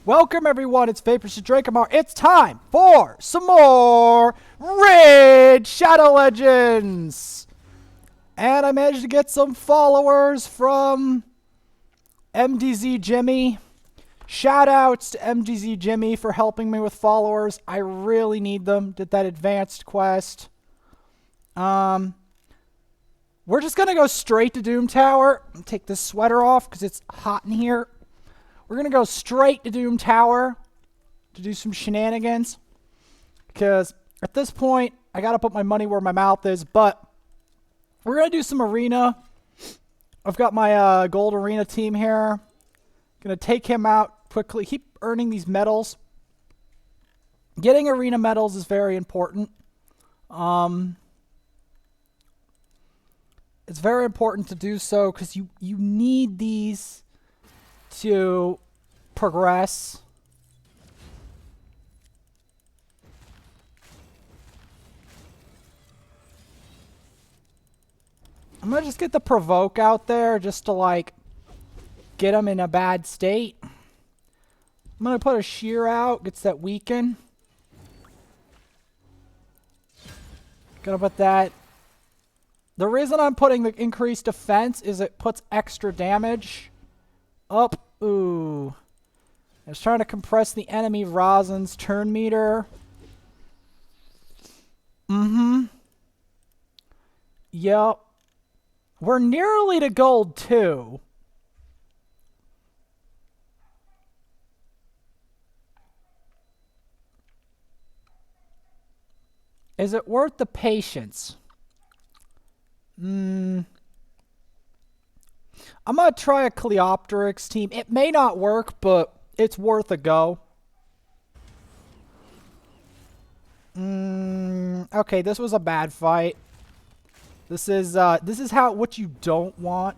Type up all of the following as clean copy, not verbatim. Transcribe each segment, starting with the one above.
Welcome everyone, it's Vapors to Drakemar. It's time for some more Raid Shadow Legends! And I managed to get some followers from MDZ Jimmy. Shoutouts to MDZ Jimmy for helping me with followers. I really need them. Did that advanced quest. We're just gonna go straight to Doom Tower. Take this sweater off because it's hot in here. We're going to go straight to Doom Tower to do some shenanigans. Because at this point, I got to put my money where my mouth is. But we're going to do some arena. I've got my gold arena team here. Going to take him out quickly. Keep earning these medals. Getting arena medals is very important. It's very important to do so because you need these to progress. I'm gonna just get the provoke out there just to like get them in a bad state. I'm gonna put a shear out, gets that weaken. Gonna put that. The reason I'm putting the increased defense is it puts extra damage up. Ooh. I was trying to compress the enemy Rosin's turn meter. Yep. We're nearly to gold 2. Is it worth the patience? I'm going to try a Cleopteryx team. It may not work, but it's worth a go. Okay, this was a bad fight. This is what you don't want.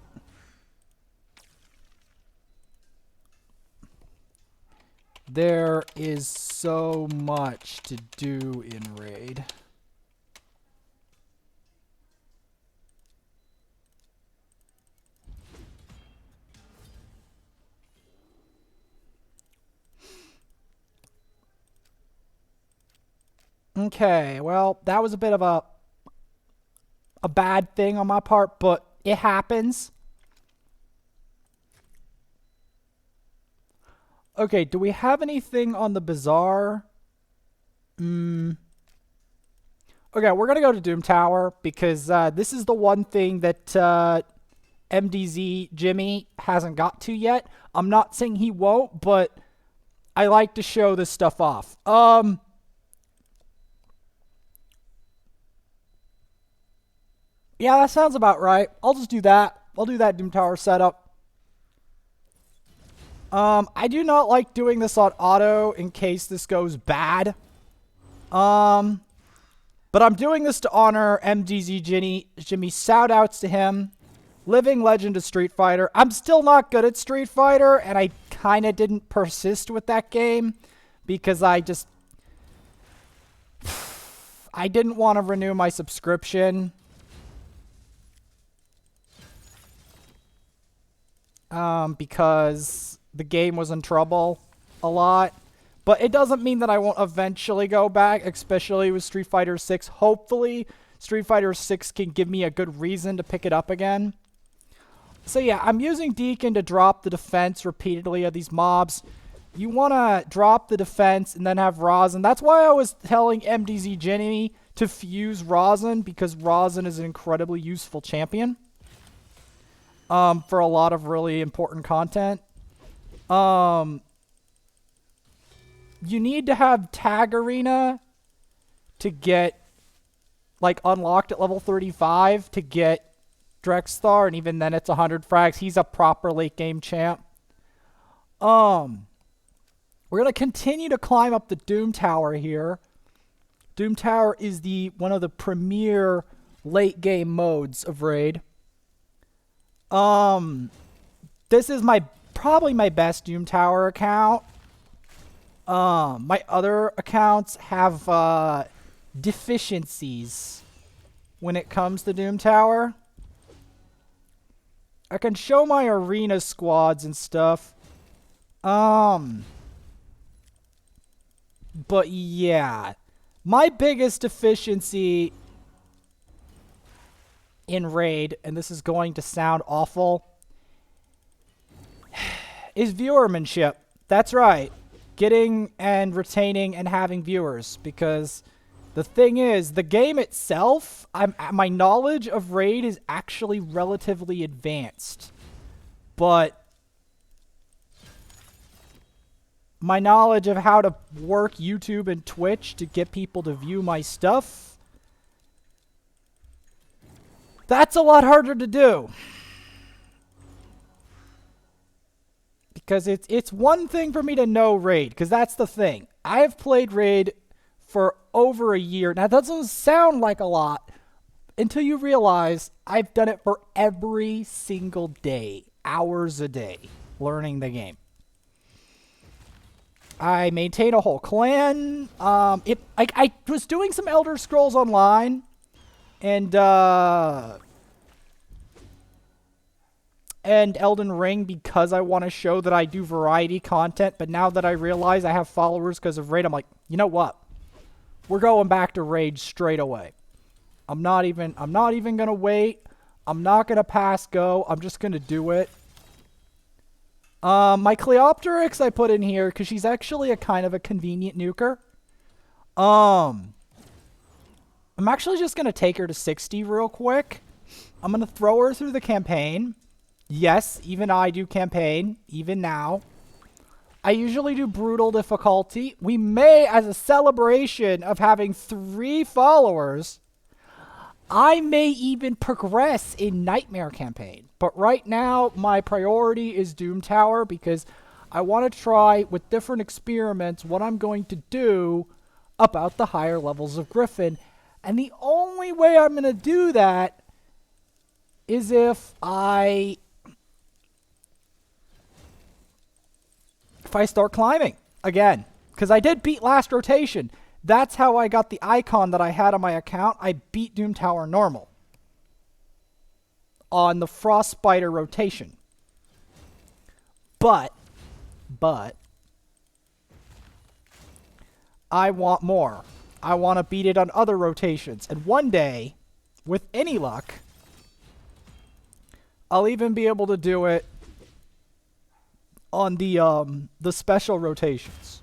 There is so much to do in Raid. Okay, well, that was a bit of a bad thing on my part, but it happens. Okay, do we have anything on the bazaar? Okay, we're going to go to Doom Tower because this is the one thing that MDZ Jimmy hasn't got to yet. I'm not saying he won't, but I like to show this stuff off. Yeah, that sounds about right. I'll just do that. I'll do that Doom Tower setup. I do not like doing this on auto in case this goes bad. But I'm doing this to honor MDZ Jimmy. Shout outs to him. Living legend of Street Fighter. I'm still not good at Street Fighter, and I kind of didn't persist with that game because I didn't want to renew my subscription. Because the game was in trouble a lot. But it doesn't mean that I won't eventually go back, especially with Street Fighter 6. Hopefully, Street Fighter 6 can give me a good reason to pick it up again. So yeah, I'm using Deacon to drop the defense repeatedly of these mobs. You want to drop the defense and then have Rosin. That's why I was telling MDZ Jimmy to fuse Rosin, because Rosin is an incredibly useful champion. For a lot of really important content. You need to have Tag Arena to get, like, unlocked at level 35 to get Drexthar, and even then it's 100 frags. He's a proper late game champ. We're going to continue to climb up the Doom Tower here. Doom Tower is one of the premier late game modes of Raid. This is probably my best Doom Tower account. My other accounts have deficiencies when it comes to Doom Tower. I can show my arena squads and stuff. But yeah, my biggest deficiency in Raid, and this is going to sound awful, is viewermanship. That's right. Getting and retaining and having viewers. Because the thing is, the game itself, my knowledge of Raid is actually relatively advanced. But my knowledge of how to work YouTube and Twitch to get people to view my stuff, that's a lot harder to do. Because it's one thing for me to know Raid, because that's the thing. I have played Raid for over a year. Now, that doesn't sound like a lot until you realize I've done it for every single day, hours a day, learning the game. I maintain a whole clan. I was doing some Elder Scrolls Online, and Elden Ring, because I want to show that I do variety content. But now that I realize I have followers because of Raid, I'm like, you know what? We're going back to Raid straight away. I'm not even gonna wait. I'm not gonna pass go. I'm just gonna do it. My Cleopteryx I put in here because she's actually a kind of a convenient nuker. I'm actually just going to take her to 60 real quick. I'm going to throw her through the campaign. Yes, even I do campaign, even now. I usually do brutal difficulty. We may, as a celebration of having 3 followers, I may even progress in Nightmare campaign. But right now, my priority is Doom Tower because I want to try with different experiments what I'm going to do about the higher levels of Griffin. And the only way I'm going to do that is if I start climbing again. Because I did beat last rotation. That's how I got the icon that I had on my account. I beat Doom Tower normal on the Frostbiter rotation. But I want more. I want to beat it on other rotations. And one day, with any luck, I'll even be able to do it on the special rotations.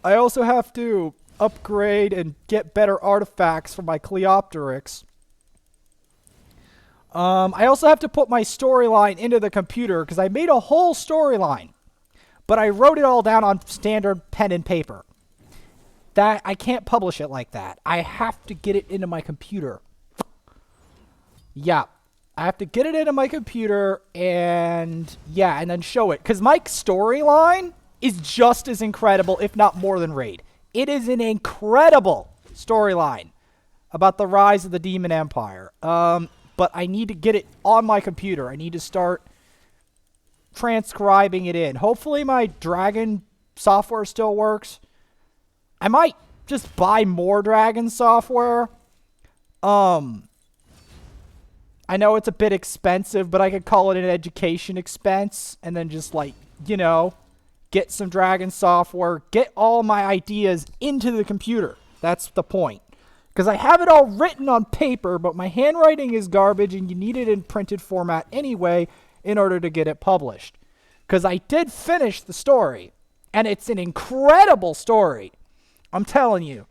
I also have to upgrade and get better artifacts for my Cleopteryx. I also have to put my storyline into the computer because I made a whole storyline, but I wrote it all down on standard pen and paper. That I can't publish it like that. I have to get it into my computer. Yeah, I have to get it into my computer and then show it because my storyline is just as incredible, if not more than Raid. It is an incredible storyline about the rise of the Demon Empire. But I need to get it on my computer. I need to start transcribing it in. Hopefully my Dragon software still works. I might just buy more Dragon software. I know it's a bit expensive, but I could call it an education expense and then just get some Dragon software, get all my ideas into the computer. That's the point. Because I have it all written on paper, but my handwriting is garbage and you need it in printed format anyway in order to get it published. Because I did finish the story, and it's an incredible story. I'm telling you.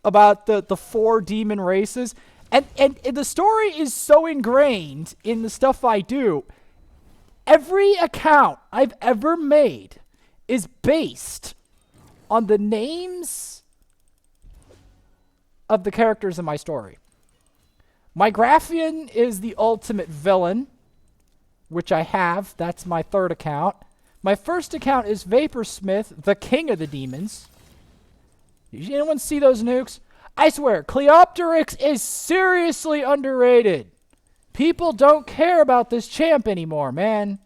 About the 4 demon races. And the story is so ingrained in the stuff I do. Every account I've ever made is based on the names of the characters in my story. My Graffian is the ultimate villain, which I have. That's my 3rd account. My first account is Vaporsmith, the king of the demons. Did anyone see those nukes? I swear, Cleopteryx is seriously underrated. People don't care about this champ anymore, man.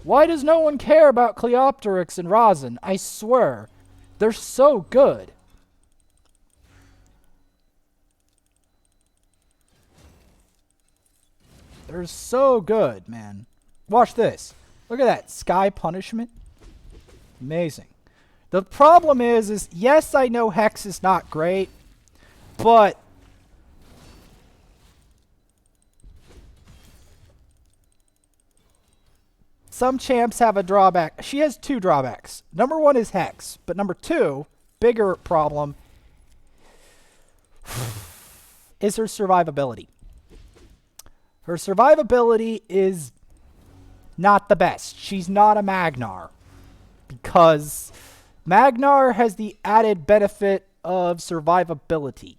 Why does no one care about Cleopteryx and Rosin? I swear, they're so good. They're so good, man. Watch this. Look at that. Sky Punishment. Amazing. The problem is yes, I know Hex is not great, but some champs have a drawback. She has two drawbacks. Number one is Hex, but number two, bigger problem, is her survivability. Her survivability is not the best. She's not a Magnar, because Magnar has the added benefit of survivability.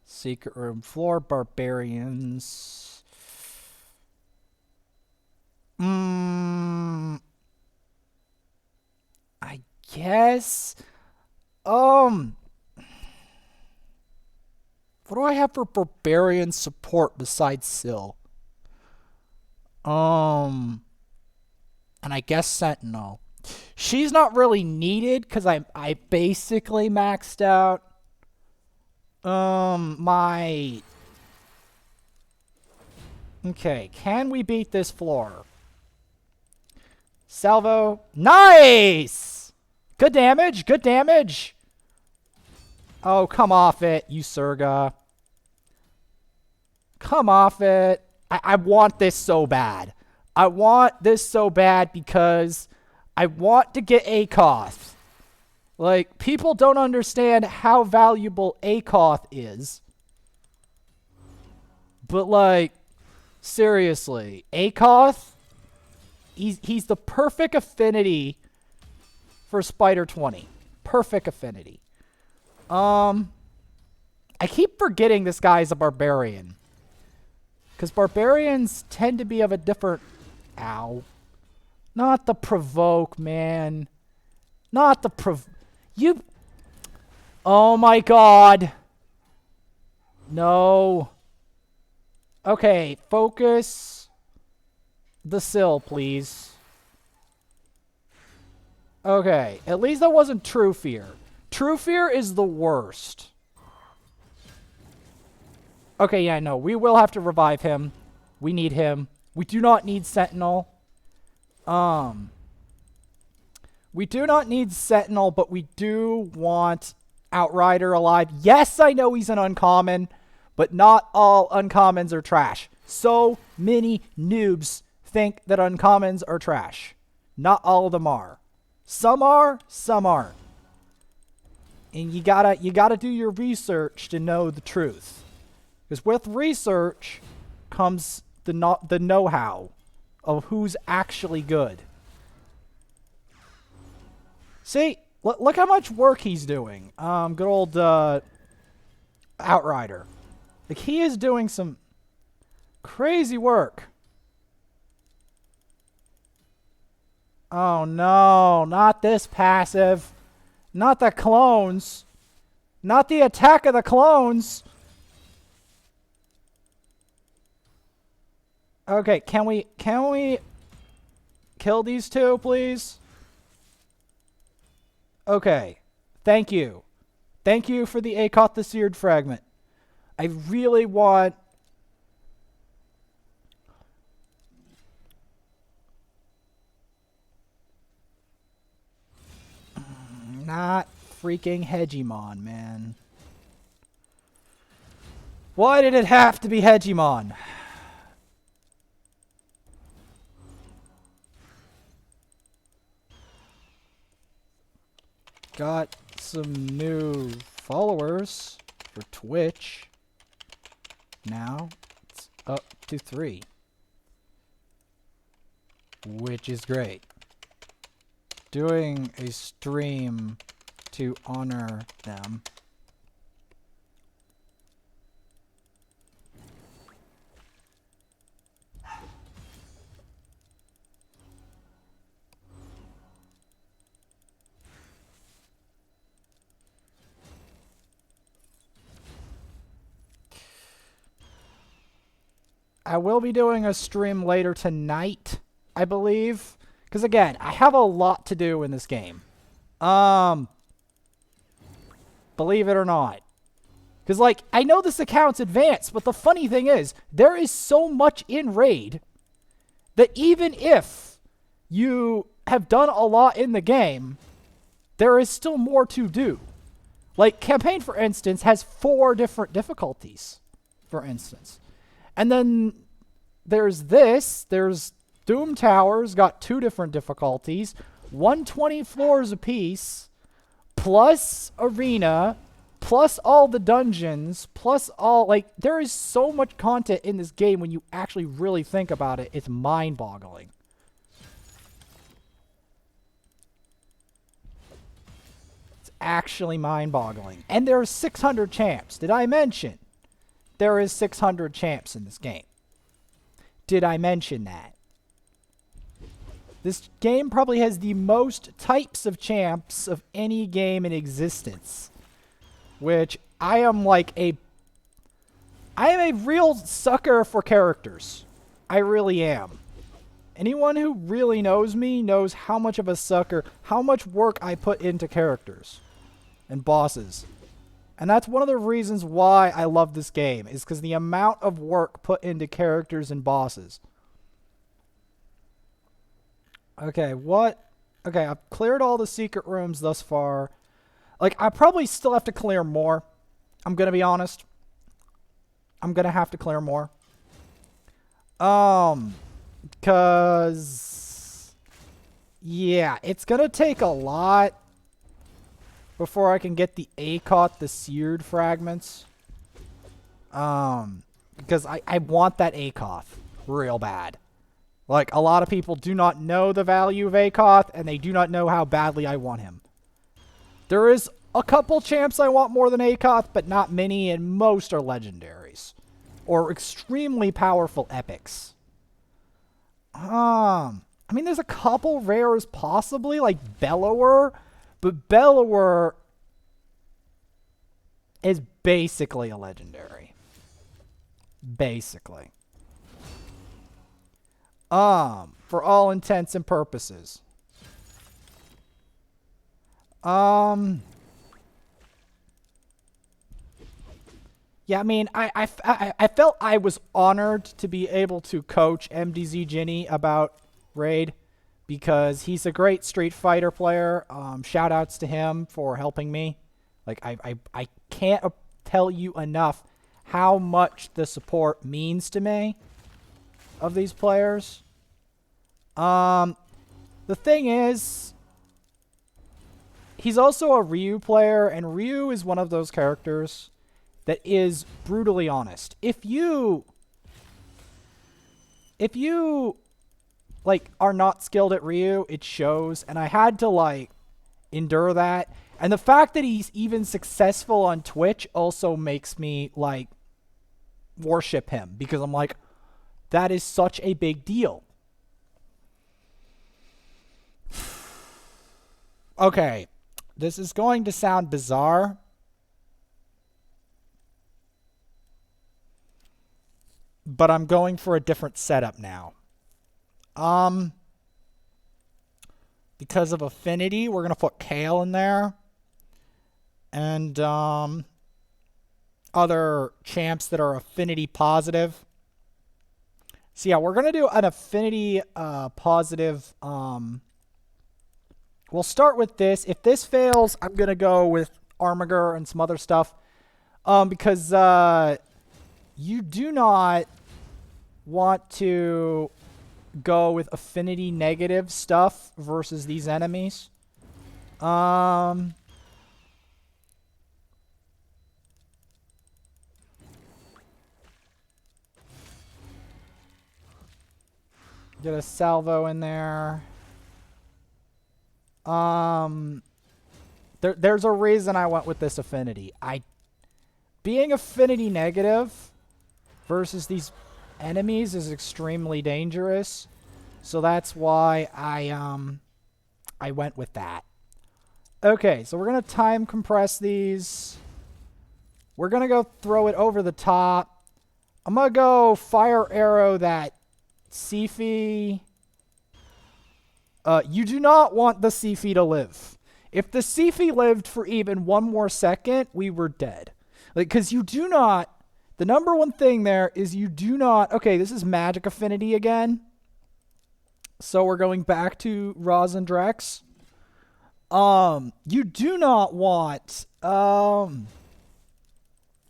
Secret room floor, barbarians. I guess. What do I have for barbarian support besides Syl? And I guess Sentinel. She's not really needed because I basically maxed out my... Okay, can we beat this floor? Salvo. Nice! Good damage, good damage. Oh, come off it, you Surga. Come off it. I want this so bad. I want this so bad because I want to get Akoth. Like, people don't understand how valuable Akoth is. But, like, seriously, Akoth, he's the perfect affinity for Spider 20. Perfect affinity. I keep forgetting this guy's a barbarian. Because barbarians tend to be of a different... Ow. Not the provoke, man. Not the you... Oh my god. No. Okay, focus the Syl, please. Okay, at least that wasn't True Fear. True Fear is the worst. Okay, yeah, no, we will have to revive him. We need him. We do not need Sentinel. We do not need Sentinel, but we do want Outrider alive. Yes, I know he's an uncommon, but not all uncommons are trash. So many noobs think that uncommons are trash. Not all of them are. Some are, some aren't. And you gotta do your research to know the truth. Because with research comes the know-how of who's actually good. See, look how much work he's doing. Good old Outrider. Like, he is doing some crazy work. Oh no, not this passive. Not the clones. Not the attack of the clones. Okay, can we kill these two, please? Okay. Thank you. Thank you for the Akoth the Seared fragment. I really want... Not freaking Hegemon, man. Why did it have to be Hegemon? Got some new followers for Twitch. Now it's up to 3. Which is great. Doing a stream to honor them. I will be doing a stream later tonight, I believe. Because again, I have a lot to do in this game. Believe it or not. Because, like, I know this account's advanced, but the funny thing is, there is so much in Raid that even if you have done a lot in the game, there is still more to do. Like, Campaign, for instance, has 4 different difficulties, for instance. And then there's this. There's Doom Towers, got 2 different difficulties, 120 floors apiece, plus Arena, plus all the dungeons, plus all, like, there is so much content in this game when you actually really think about it. It's mind-boggling. Actually mind-boggling. And there are 600 champs. Did I mention there is 600 champs in this game? Did I mention that? This game probably has the most types of champs of any game in existence, which I am a real sucker for characters. I really am. Anyone who really knows me knows how much of a sucker, how much work I put into characters and bosses. And that's one of the reasons why I love this game, is because the amount of work put into characters and bosses. Okay, what? Okay, I've cleared all the secret rooms thus far. Like, I probably still have to clear more. I'm going to be honest. I'm going to have to clear more. Because, yeah, it's going to take a lot before I can get the ACOT, the seared fragments. Because I want that ACOT real bad. Like, a lot of people do not know the value of ACOT, and they do not know how badly I want him. There is a couple champs I want more than ACOT, but not many, and most are legendaries. Or extremely powerful epics. I mean, there's a couple rares possibly, like Bellower, but Bellower is basically a legendary. Basically. For all intents and purposes. Yeah, I mean, I felt I was honored to be able to coach MDZ Ginny about Raid, because he's a great Street Fighter player. Shout outs to him for helping me. Like, I can't tell you enough how much the support means to me of these players. The thing is, he's also a Ryu player, and Ryu is one of those characters that is brutally honest. If you like are not skilled at Ryu, it shows, and I had to like endure that. And the fact that he's even successful on Twitch also makes me like worship him, because I'm like, that is such a big deal. Okay, this is going to sound bizarre, but I'm going for a different setup now. Because of affinity, we're going to put Kale in there. And other champs that are affinity positive. So yeah, we're going to do an affinity positive. We'll start with this. If this fails, I'm going to go with Armiger and some other stuff. Because you do not want to go with affinity negative stuff versus these enemies. Get a salvo in there. There's a reason I went with this affinity. Being affinity negative versus these enemies is extremely dangerous. So that's why I went with that. Okay, so we're going to time compress these. We're going to go throw it over the top. I'm going to go fire arrow that Sifi. You do not want the Sifi to live. If the Sifi lived for even one more second, we were dead. Like, because you do not, the number one thing there is you do not, okay, this is magic affinity again. So we're going back to Rosendrex. You do not want, well,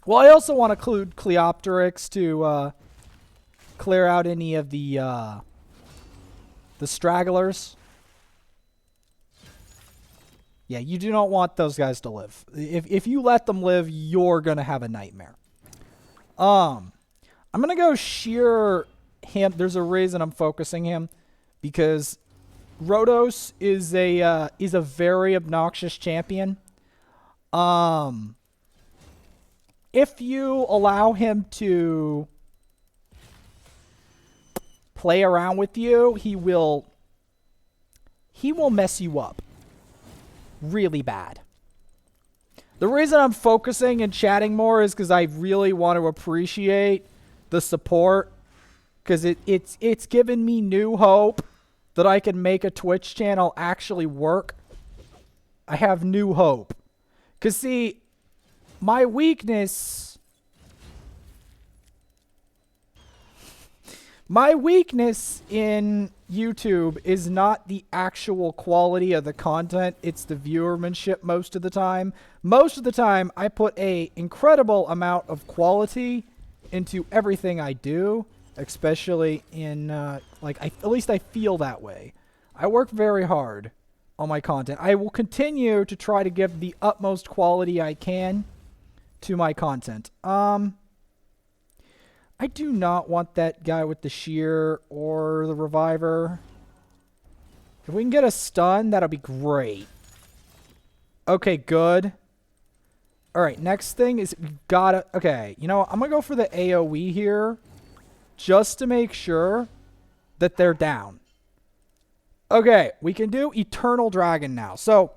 I also want to include Cleopteryx to, clear out any of the stragglers. Yeah, you do not want those guys to live. If you let them live, you're going to have a nightmare. I'm going to go shear him. There's a reason I'm focusing him, because Rhodos is a very obnoxious champion. If you allow him to play around with you, he will mess you up really bad. The reason I'm focusing and chatting more is because I really want to appreciate the support, because it's given me new hope that I can make a Twitch channel actually work. I have new hope. Because, see, my weakness in YouTube is not the actual quality of the content, it's the viewermanship most of the time. Most of the time, I put a incredible amount of quality into everything I do, especially in, at least I feel that way. I work very hard on my content. I will continue to try to give the utmost quality I can to my content. I do not want that guy with the shear or the reviver. If we can get a stun, that'll be great. Okay, good. Alright, next thing is we gotta... Okay, you know what? I'm gonna go for the AoE here, just to make sure that they're down. Okay, we can do Eternal Dragon now. So,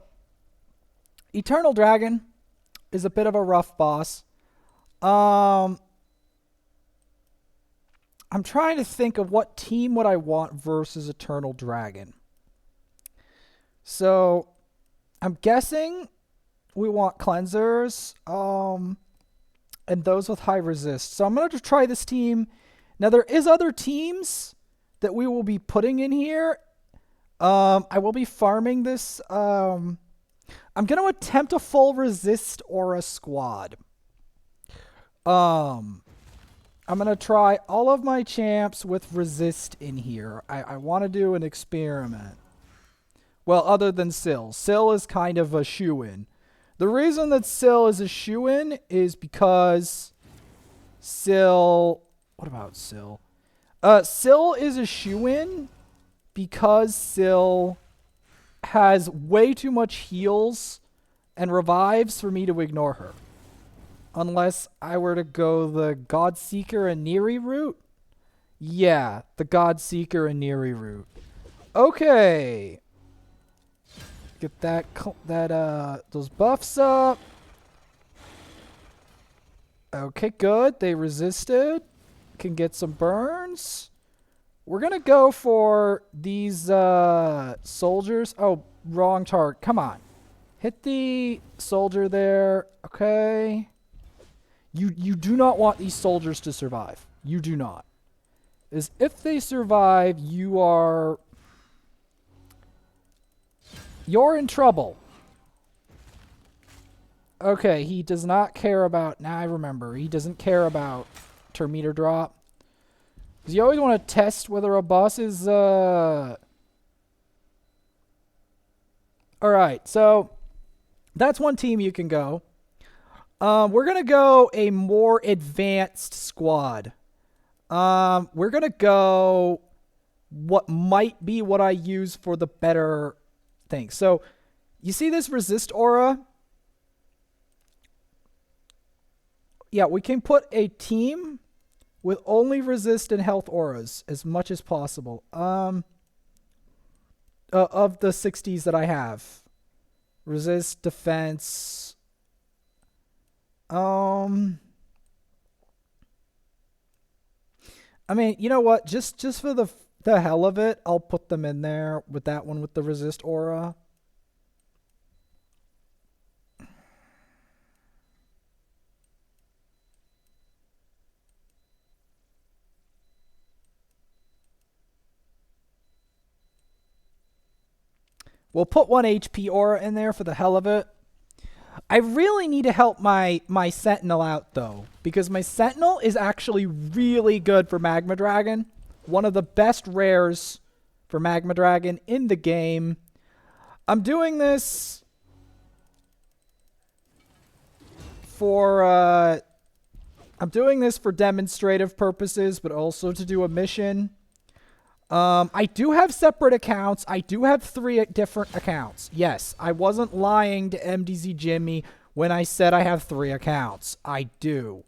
Eternal Dragon is a bit of a rough boss. I'm trying to think of what team would I want versus Eternal Dragon. So, I'm guessing we want cleansers, and those with high resist. So I'm going to try this team. Now, there is other teams that we will be putting in here. I will be farming this. I'm going to attempt a full resist aura squad. I'm going to try all of my champs with resist in here. I want to do an experiment. Well, other than Syl. Syl is kind of a shoo-in. The reason that Syl is a shoo-in is because Syl... What about Syl? Syl is a shoo-in because Syl has way too much heals and revives for me to ignore her. Unless I were to go the Godseeker and Neri route. Yeah, the Godseeker and Neri route. Okay. Get those buffs up. Okay, good. They resisted. Can get some burns. We're gonna go for these soldiers. Oh, wrong target. Come on. Hit the soldier there. Okay. You do not want these soldiers to survive. You do not. As if they survive, you're in trouble. Okay, he does not care about... Now I remember. He doesn't care about Termeter drop. Because you always want to test whether a boss is... Alright, so that's one team you can go. We're going to go a more advanced squad. We're going to go what might be what I use for the better thing. So, you see this resist aura? Yeah, we can put a team with only resist and health auras as much as possible. Of the 60s that I have. Resist, defense... I mean, you know what? Just for the hell of it, I'll put them in there with that one with the resist aura. We'll put 1 HP aura in there for the hell of it. I really need to help my Sentinel out, though, because my Sentinel is actually really good for Magma Dragon. One of the best rares for Magma Dragon in the game. I'm doing this for demonstrative purposes, but also to do a mission. I do have separate accounts. I do have 3 different accounts. Yes, I wasn't lying to MDZ Jimmy when I said I have 3 accounts. I do.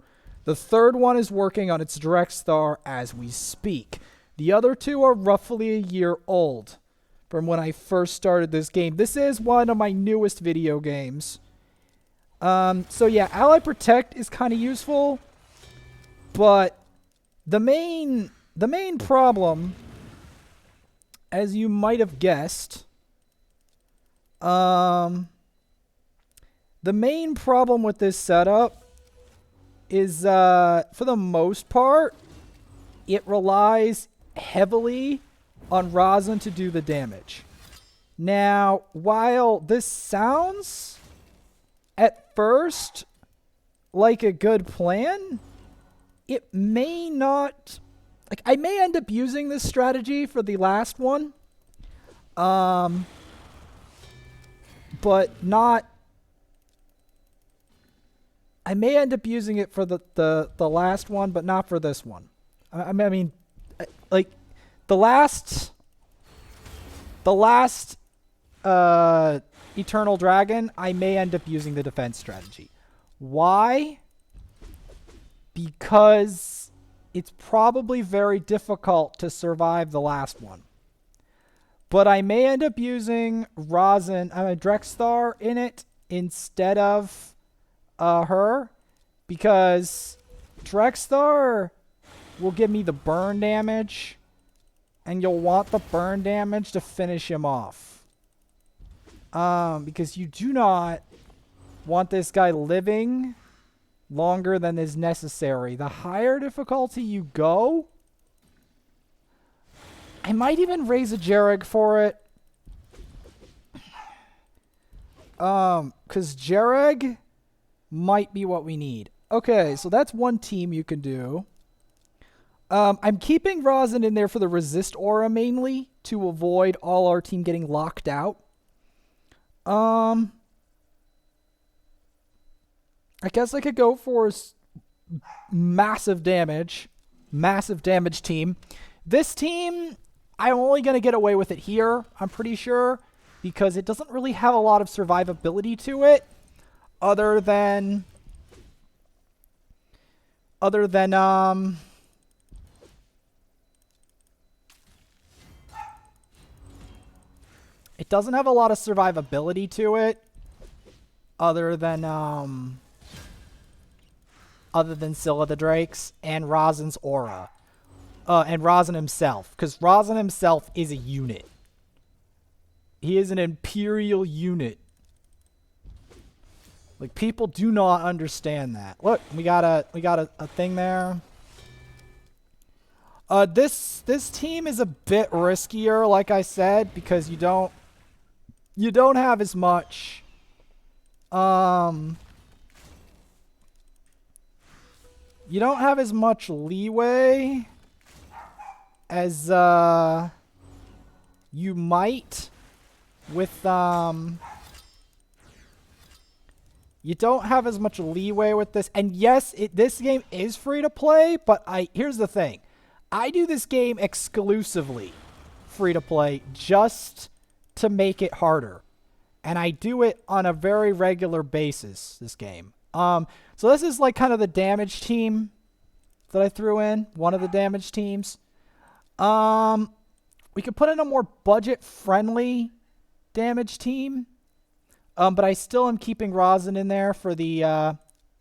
The third one is working on its direct star as we speak. The other 2 are roughly a year old from when I first started this game. This is one of my newest video games. So yeah, Ally Protect is kind of useful, but the main problem, as you might have guessed, the main problem with this setup is, for the most part, it relies heavily on Rosin to do the damage. Now, while this sounds at first like a good plan, it may not... Like, I may end up using this strategy for the last one. But not... I may end up using it for the last one, but not for this one. I mean, like, the last Eternal Dragon, I may end up using the defense strategy. Why? Because it's probably very difficult to survive the last one. But I may end up using Rosin, Drexstar in it instead of her, because Drexstar will give me the burn damage, and you'll want the burn damage to finish him off. Because you do not want this guy living longer than is necessary. The higher difficulty you go, I might even raise a Jareg for it. Because Jareg might be what we need. Okay, so that's one team you can do. I'm keeping Rosin in there for the resist aura mainly to avoid all our team getting locked out. I guess I could go for massive damage team. This team, I'm only going to get away with it here, I'm pretty sure, because it doesn't really have a lot of survivability to it, other than it doesn't have a lot of survivability to it, other than Scylla the Drakes and Rosin's aura. And Rosin himself, because Rosin himself is a unit. He is an Imperial unit. Like, people do not understand that. Look, we got a thing there. This team is a bit riskier, like I said, because you don't have as much you don't have as much leeway as you might with you don't have as much leeway with this. And yes, this game is free to play, but here's the thing. I do this game exclusively free to play just to make it harder. And I do it on a very regular basis, this game. So this is like kind of the damage team that I threw in, one of the damage teams. We could put in a more budget-friendly damage team. But I still am keeping Rosin in there for the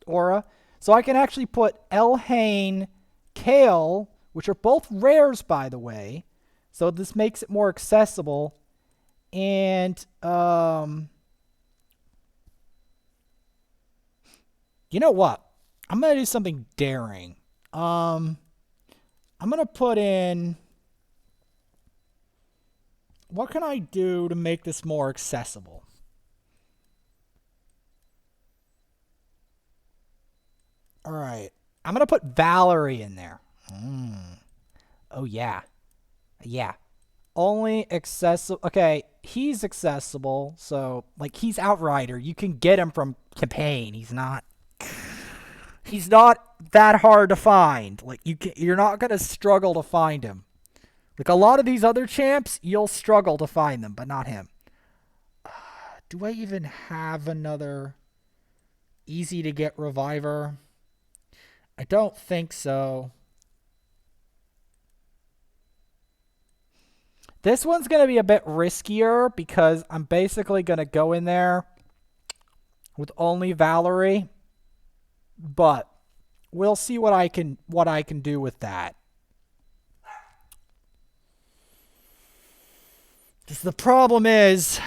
aura. So I can actually put Elhain, Kale, which are both rares, by the way. So this makes it more accessible. And you know what? I'm going to do something daring. I'm going to put in what can I do to make this more accessible? All right. I'm going to put Valerie in there. Oh, yeah. Yeah. Only accessible. Okay, he's accessible. So, like, he's Outrider. You can get him from campaign. He's not that hard to find. Like, you're not going to struggle to find him. Like, a lot of these other champs, you'll struggle to find them, but not him. Do I even have another easy to get reviver? I don't think so. This one's going to be a bit riskier because I'm basically going to go in there with only Valerie, but we'll see what I can do with that. Just the problem is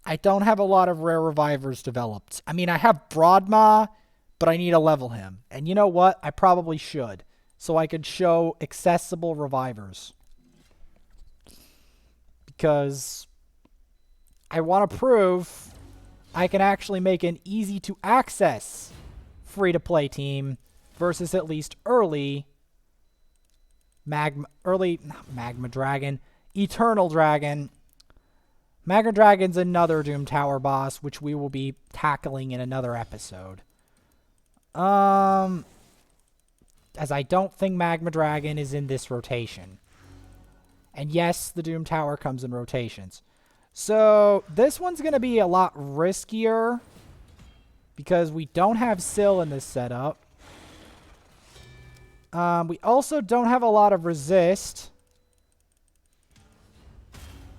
I don't have a lot of rare revivers developed. I mean, I have Broadma, but I need to level him. And you know what? I probably should, so I could show accessible revivers. Because I want to prove I can actually make an easy to access free-to-play team versus at least early Magma Dragon, Eternal Dragon. Magma Dragon's another Doom Tower boss, which we will be tackling in another episode. As I don't think Magma Dragon is in this rotation. And yes, the Doom Tower comes in rotations. So this one's going to be a lot riskier because we don't have Syl in this setup. We also don't have a lot of resist.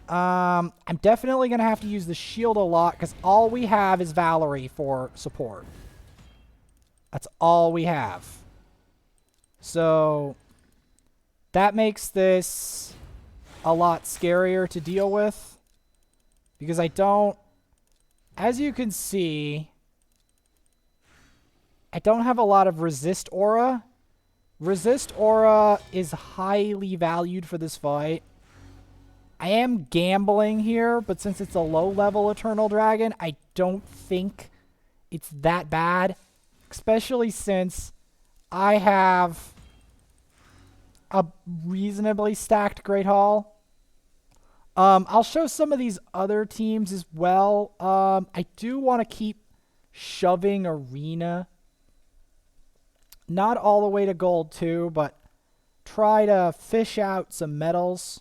I'm definitely going to have to use the shield a lot because all we have is Valerie for support. That's all we have. So that makes this a lot scarier to deal with because I don't, as you can see, I don't have a lot of resist aura. Resist aura is highly valued for this fight. I am gambling here, but since it's a low-level Eternal Dragon, I don't think it's that bad, especially since I have a reasonably stacked Great Hall. I'll show some of these other teams as well. I do want to keep shoving Arena. Not all the way to gold too, but try to fish out some medals.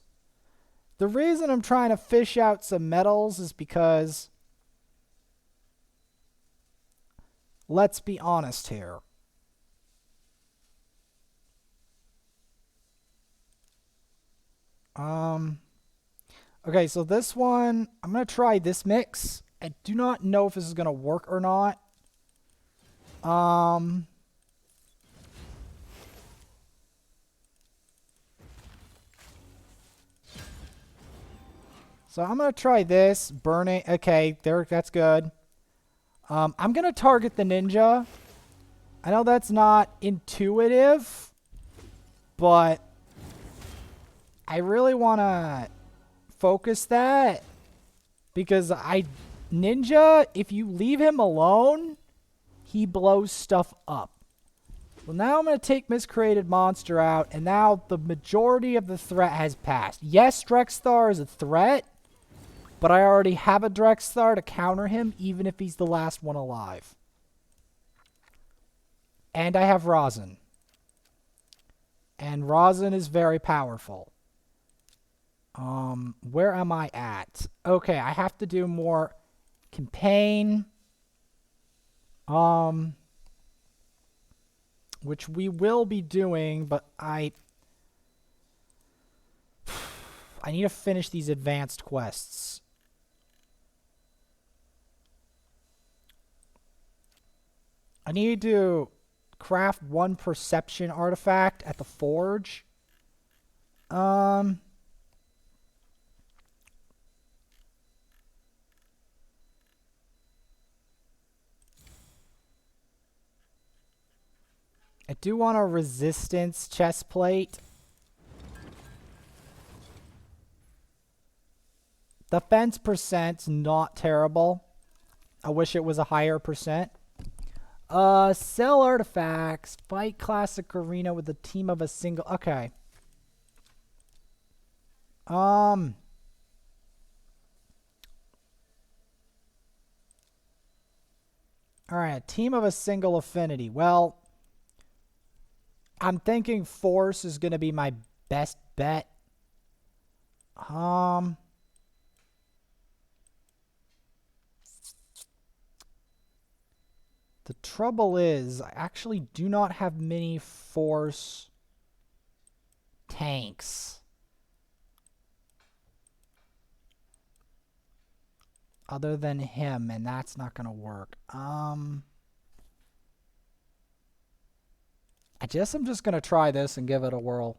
The reason I'm trying to fish out some medals is because, let's be honest here. Okay, so this one, I'm going to try this mix. I do not know if this is going to work or not. So I'm going to try this. Burning. Okay, there. That's good. I'm going to target the ninja. I know that's not intuitive, but I really want to focus that because ninja, if you leave him alone, he blows stuff up. Well, now I'm going to take Miscreated Monster out, and now the majority of the threat has passed. Yes, Drexthar is a threat, but I already have a Drexthar to counter him, even if he's the last one alive. And I have Rosin. And Rosin is very powerful. Where am I at? Okay, I have to do more campaign. Which we will be doing, but I need to finish these advanced quests. I need to craft one perception artifact at the forge. I do want a resistance chest plate. Defense percent's not terrible. I wish it was a higher percent. Sell artifacts. Fight classic arena with a team of a single. Okay. Alright, a team of a single affinity. Well, I'm thinking force is going to be my best bet. The trouble is, I actually do not have many force tanks. Other than him, and that's not going to work. I guess I'm just going to try this and give it a whirl.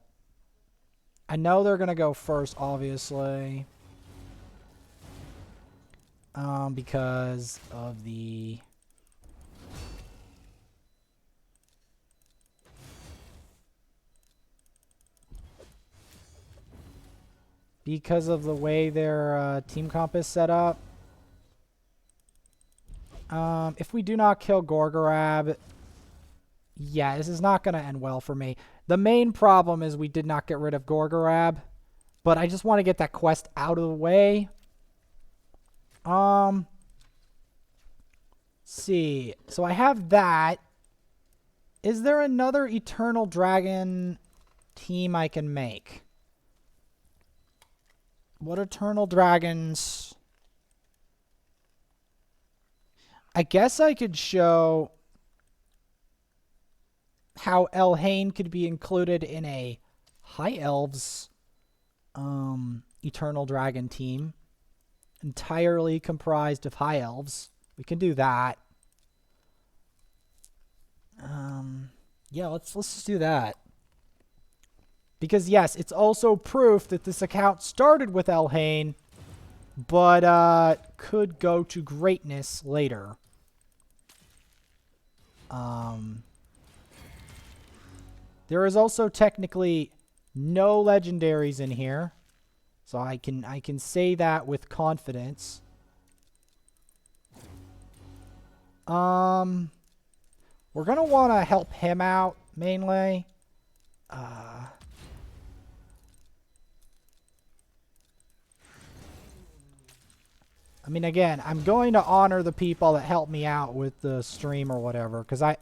I know they're going to go first, obviously. Because of the... Because of the way their team comp is set up. If we do not kill Gorgorab, yeah, this is not going to end well for me. The main problem is we did not get rid of Gorgorab, but I just want to get that quest out of the way. See. So I have that. Is there another Eternal Dragon team I can make? What Eternal Dragons? I guess I could show how Elhain could be included in a High Elves Eternal Dragon team. Entirely comprised of High Elves. We can do that. Yeah, let's just do that. Because yes, it's also proof that this account started with Elhain, but could go to greatness later. There is also technically no legendaries in here, so I can say that with confidence. We're gonna want to help him out mainly. I mean, again, I'm going to honor the people that help me out with the stream or whatever, because I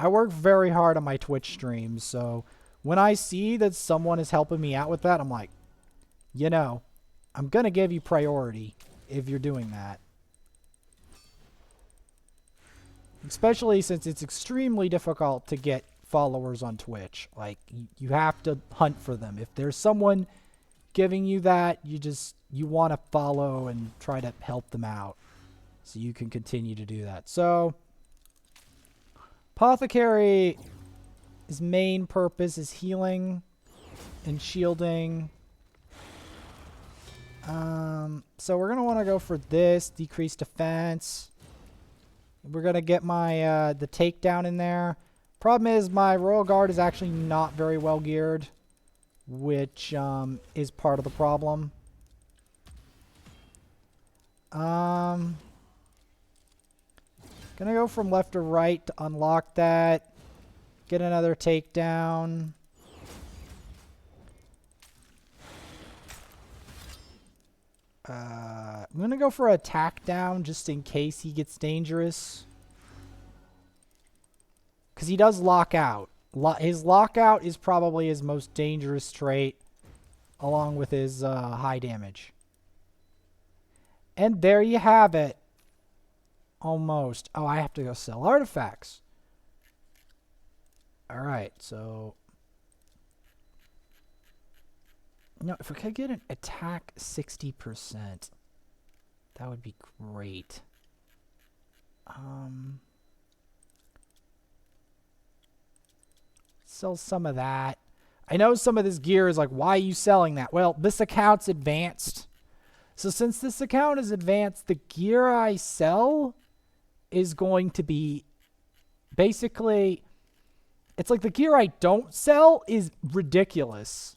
work very hard on my Twitch streams, so when I see that someone is helping me out with that, I'm like, you know, I'm going to give you priority if you're doing that. Especially since it's extremely difficult to get followers on Twitch. Like, you have to hunt for them. If there's someone giving you that, you want to follow and try to help them out so you can continue to do that. So Apothecary, his main purpose is healing and shielding. So we're gonna want to go for this decreased defense. We're gonna get my the takedown in there. Problem is my Royal Guard is actually not very well geared, which is part of the problem. Gonna go from left to right to unlock that. Get another takedown. I'm gonna go for attack down just in case he gets dangerous. Because he does lock out. His lockout is probably his most dangerous trait, along with his high damage. And there you have it. Almost. Oh, I have to go sell artifacts. Alright, so... No, if we could get an attack 60%, that would be great. Sell some of that. I know some of this gear is like, why are you selling that? Well, this account's advanced. So since this account is advanced, the gear I sell is going to be basically... It's like the gear I don't sell is ridiculous.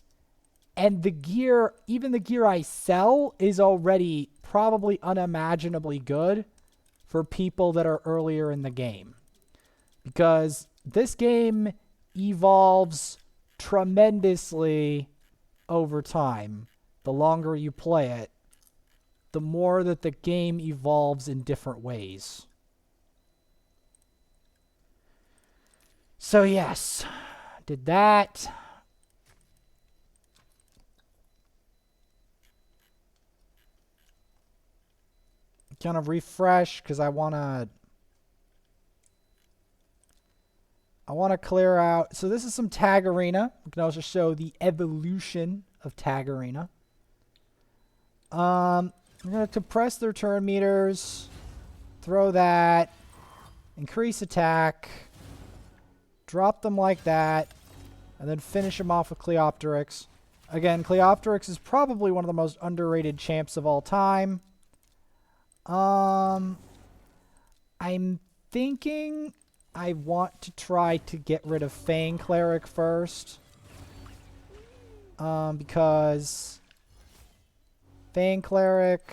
And the gear, even the gear I sell, is already probably unimaginably good for people that are earlier in the game. Because this game evolves tremendously over time. The longer you play it, the more that the game evolves in different ways. So yes, did that. Kind of refresh because I want to clear out. So this is some Tag Arena. We can also show the evolution of Tag Arena. I'm going to compress their turn meters, throw that, increase attack, drop them like that, and then finish them off with Cleopteryx. Again, Cleopteryx is probably one of the most underrated champs of all time. I'm thinking I want to try to get rid of Fang Cleric first. Because Fang Cleric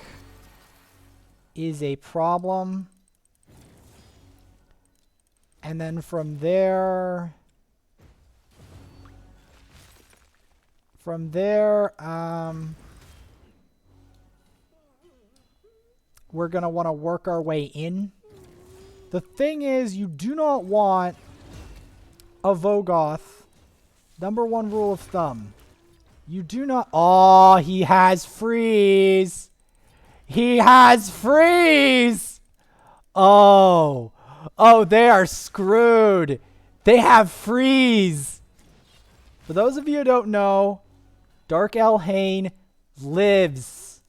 is a problem. And then from there, we're going to want to work our way in. The thing is, you do not want a Vogoth. Number one rule of thumb. You do not... Oh, he has freeze. He has freeze. Oh. Oh, they are screwed. They have freeze. For those of you who don't know, Dark Elhain lives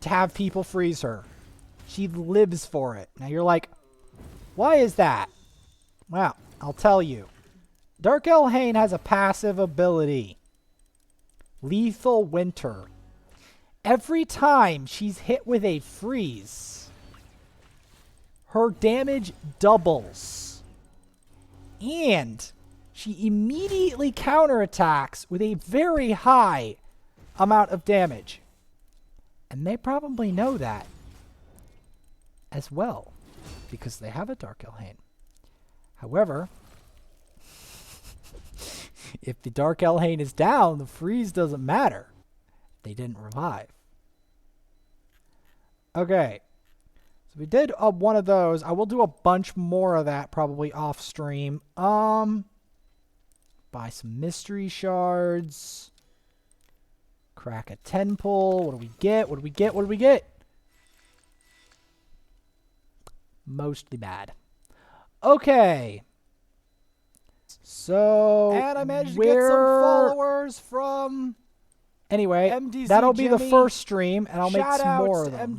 to have people freeze her. She lives for it. Now you're like, why is that? Well, I'll tell you. Dark Elhain has a passive ability. Lethal Winter. Every time she's hit with a freeze, her damage doubles. And she immediately counterattacks with a very high amount of damage. And they probably know that as well, because they have a Dark Elhain. However, if the Dark Elhain is down, the freeze doesn't matter. They didn't revive. Okay. So we did one of those. I will do a bunch more of that probably off stream. Buy some mystery shards. Crack a 10 pull. What do we get? What do we get? What do we get? Mostly bad. Okay. So, and I managed to get some followers from... Anyway, MDZ that'll be Jimmy. The first stream, and I'll make some more of them.